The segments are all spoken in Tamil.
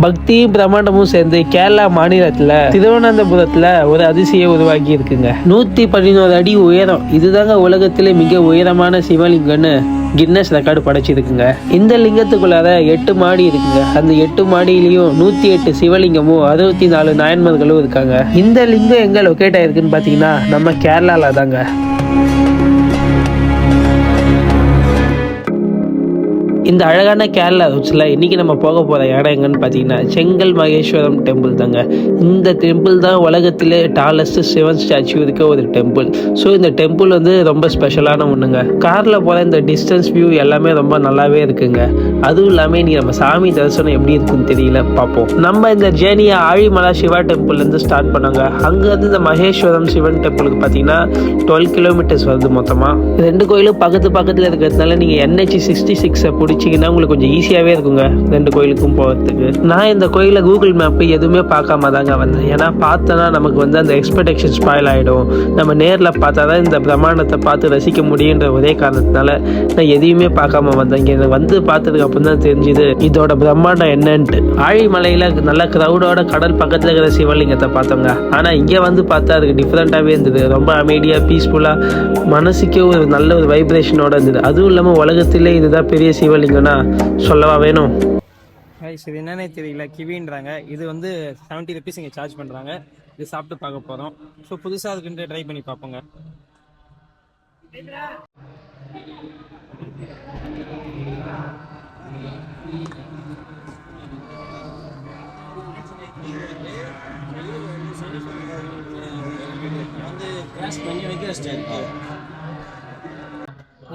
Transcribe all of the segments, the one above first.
பக்தியும் பிரம்மாண்டமும் சேர்ந்து கேரளா மாநிலத்துல திருவனந்தபுரத்துல ஒரு அதிசயம் உருவாக்கி இருக்குங்க. 111 அடி உயரம். இதுதாங்க உலகத்திலே மிக உயரமான சிவலிங்கம்னு கின்னஸ் ரெக்கார்டு படைச்சிருக்குங்க. இந்த லிங்கத்துக்குள்ளார 8 மாடி இருக்குங்க. அந்த 8 மாடியிலையும் 108 சிவலிங்கமும் 64 நாயன்மார்களும் இருக்காங்க. இந்த லிங்கம் எங்க லொக்கேட் ஆயிருக்குன்னு பாத்தீங்கன்னா நம்ம கேரளால தாங்க. இந்த அழகான கேரளா ரூட்ஸில் இன்றைக்கி நம்ம போக போகிற இடம் எங்கன்னு பார்த்தீங்கன்னா செங்கல் மகேஸ்வரம் டெம்பிள் தாங்க. இந்த டெம்பிள் தான் உலகத்திலே டாலஸ்ட் சிவன் ஸ்டாச்சு இருக்க ஒரு டெம்பிள். ஸோ இந்த டெம்பிள் வந்து ரொம்ப ஸ்பெஷலான ஒன்றுங்க. காரில் போகிற இந்த டிஸ்டன்ஸ் வியூ எல்லாமே ரொம்ப நல்லாவே இருக்குங்க. அதுவும் இல்லாமல் இன்றைக்கி நம்ம சாமி தரிசனம் எப்படி இருக்குன்னு தெரியல, பார்ப்போம். நம்ம இந்த ஜேர்னியை ஆழிமலா சிவா டெம்பிள்லேருந்து ஸ்டார்ட் பண்ணாங்க. அங்கேருந்து இந்த மகேஸ்வரம் சிவன் டெம்பிளுக்கு பார்த்தீங்கன்னா 12 கிலோமீட்டர்ஸ் வருது மொத்தமாக. 2 கோயிலும் பக்கத்தில் இருக்கிறதுனால நீங்கள் NH 66 பிடிச்சிங்கன்னா உங்களுக்கு கொஞ்சம் ஈஸியாகவே இருக்குங்க 2 கோயிலுக்கும் போகிறதுக்கு. நான் இந்த கோயிலை கூகுள் மேப்பு எதுவுமே பார்க்காம தாங்க வந்தேன். ஏன்னா பார்த்தோன்னா நமக்கு வந்து அந்த எக்ஸ்பெக்டேஷன் ஸ்பாயில் ஆகிடும். நம்ம நேரில் பார்த்தா தான் இந்த பிரம்மாண்டத்தை பார்த்து ரசிக்க முடியுன்ற ஒரே காரணத்தினால நான் எதையுமே பார்க்காம வந்தேன். இங்கே வந்து பார்த்ததுக்கு அப்புறம் தான் தெரிஞ்சுது இதோட பிரம்மாண்டம் என்னன்ட்டு. ஆழிமலையில் நல்ல க்ரௌடோட கடல் பக்கத்தில் இருக்கிற சிவலிங்கத்தை பார்த்தோங்க. ஆனால் இங்கே வந்து பார்த்தா அதுக்கு டிஃப்ரெண்ட்டாகவே இருந்தது. ரொம்ப அமைதியாக பீஸ்ஃபுல்லாக மனசுக்கே ஒரு நல்ல ஒரு வைப்ரேஷனோட இருந்தது. அதுவும் இல்லாமல் உலகத்திலே இதுதான் பெரிய சிவலிங்கம்னா சொல்லவா வேணும். இது என்னன்னே தெரியல, கிவின்றாங்க. இது வந்து 70 rupees இங்கே சார்ஜ் பண்ணுறாங்க. இது சாப்பிட்டு பார்க்க போகிறோம். ஸோ புதுசாக இருக்குன்ட்டு ட்ரை பண்ணி பார்ப்போங்க.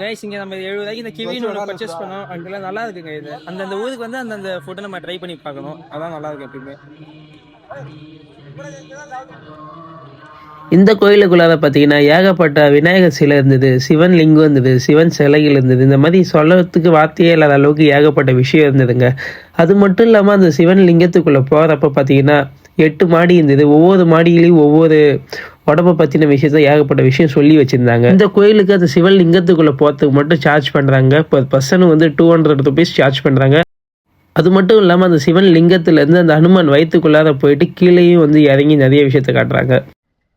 கைஸ் இங்கே நம்ம 70 ரூபாய்க்கு இந்த கிவின்னு ஒன்று பர்ச்சேஸ் பண்ணோம். அங்கெல்லாம் நல்லா இருக்குங்க. இது அந்தந்த ஊருக்கு வந்து அந்தந்த ஃபுட்டை நம்ம ட்ரை பண்ணி பார்க்கணும். அதான் நல்லா இருக்கு எப்பயுமே. இந்த கோயிலுக்குள்ளார பார்த்தீங்கன்னா ஏகப்பட்ட விநாயகர் சிலை இருந்தது, சிவன் லிங்கம் இருந்தது, சிவன் சிலைகள் இருந்தது. இந்த மாதிரி சொல்லறதுக்கு வார்த்தையே இல்லாத அளவுக்கு ஏகப்பட்ட விஷயம் இருந்ததுங்க. அது மட்டும் இல்லாமல் அந்த சிவன் லிங்கத்துக்குள்ளே போகிறப்ப பார்த்தீங்கன்னா 8 மாடி இருந்தது. ஒவ்வொரு மாடியிலையும் ஒவ்வொரு உடம்பை பற்றின விஷயத்த ஏகப்பட்ட விஷயம் சொல்லி வச்சுருந்தாங்க. இந்த கோயிலுக்கு அந்த சிவன் லிங்கத்துக்குள்ளே போகிறதுக்கு மட்டும் சார்ஜ் பண்ணுறாங்க. இப்போ பர்சனுக்கு வந்து 200 rupees சார்ஜ் பண்ணுறாங்க. அது மட்டும் இல்லாமல் அந்த சிவன் லிங்கத்துலேருந்து அந்த ஹனுமான் வயிற்றுக்குள்ளார போயிட்டு கீழேயும் வந்து இறங்கி நிறைய விஷயத்த காட்டுறாங்க.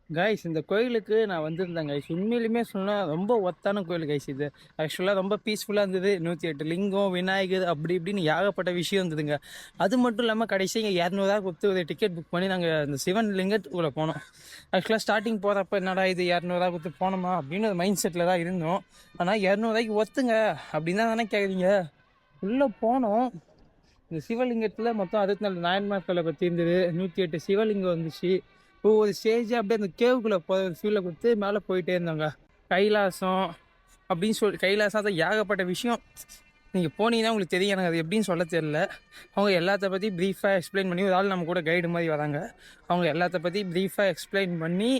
கைஸ் இந்த கோயிலுக்கு நான் வந்திருந்தேன் கைஸ். உண்மையிலுமே சொன்னால் ரொம்ப ஒத்தான கோயில் கைஸ். இது ஆக்சுவலாக ரொம்ப பீஸ்ஃபுல்லாக இருந்தது. 108 லிங்கம், விநாயகர், அப்படி இப்படின்னு ஏகப்பட்ட விஷயம் இருந்ததுங்க. அது மட்டும் இல்லாமல் கடைசி இங்கே 200 ரூபா கொடுத்து ஒரு டிக்கெட் புக் பண்ணி நாங்கள் அந்த சிவன் லிங்கத்துக்குள்ளே போனோம். ஆக்சுவலாக ஸ்டார்டிங் போகிறப்ப என்னடா இது 200 ரூபா கொடுத்து போனோமா அப்படின்னு ஒரு மைண்ட் செட்டில் தான் இருந்தோம். ஆனால் 200 ரூபாய்க்கு ஒத்துங்க அப்படின்னு தான் தானே கேட்குறீங்க. உள்ளே போனோம். இந்த சிவலிங்கத்தில் மொத்தம் 64 நாயன்மார்களை பற்றி இருந்தது. 108 சிவலிங்கம் வந்துச்சு. ஒவ்வொரு ஸ்டேஜாக அப்படியே அந்த கேவுக்குள்ளே போகிற ஃபீலை கொடுத்து மேலே போயிட்டே இருந்தாங்க. கைலாசம் அப்படின்னு கைலாசம் தான் ஏகப்பட்ட விஷயம். நீங்கள் போனீங்கன்னா உங்களுக்கு தெரியும். எனக்கு அது எப்படின்னு சொல்ல தெரியல. அவங்க எல்லாத்த பற்றி ப்ரீஃபாக எக்ஸ்பிளைன் பண்ணி ஒரு ஆள் நம்ம கூட கைடு மாதிரி வராங்க. அவங்க எல்லாத்த பற்றி ப்ரீஃபாக எக்ஸ்பிளைன் பண்ணி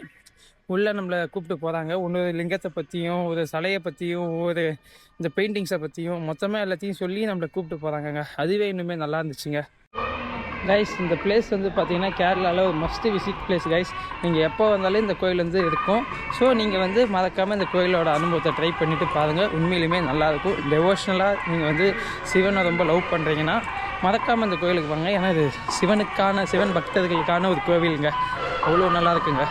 உள்ளே நம்மளை கூப்பிட்டு போகிறாங்க. ஒன்று லிங்கத்தை பற்றியும் ஒரு சிலையை பற்றியும் ஒரு இந்த பெயிண்டிங்ஸை பற்றியும் மொத்தமாக எல்லாத்தையும் சொல்லி நம்மளை கூப்பிட்டு போகிறாங்கங்க. அதுவே இன்னுமே நல்லா இருந்துச்சுங்க. கைஸ் இந்த பிளேஸ் வந்து பார்த்தீங்கன்னா கேரளாவில் ஒரு மஸ்ட் விசிட் பிளேஸ் கைஸ். நீங்கள் எப்போ வந்தாலும் இந்த கோயில் வந்து இருக்கும். ஸோ நீங்கள் வந்து மறக்காமல் இந்த கோயிலோட அனுபவத்தை ட்ரை பண்ணிவிட்டு பாருங்கள். உண்மையிலுமே நல்லாயிருக்கும். டெவோஷ்னலாக நீங்கள் வந்து சிவனை ரொம்ப லவ் பண்ணுறீங்கன்னா மறக்காமல் இந்த கோயிலுக்கு வாங்க. ஏன்னா இது சிவன் பக்தர்களுக்கான ஒரு கோவிலுங்க. அவ்வளோ நல்லா இருக்குங்க.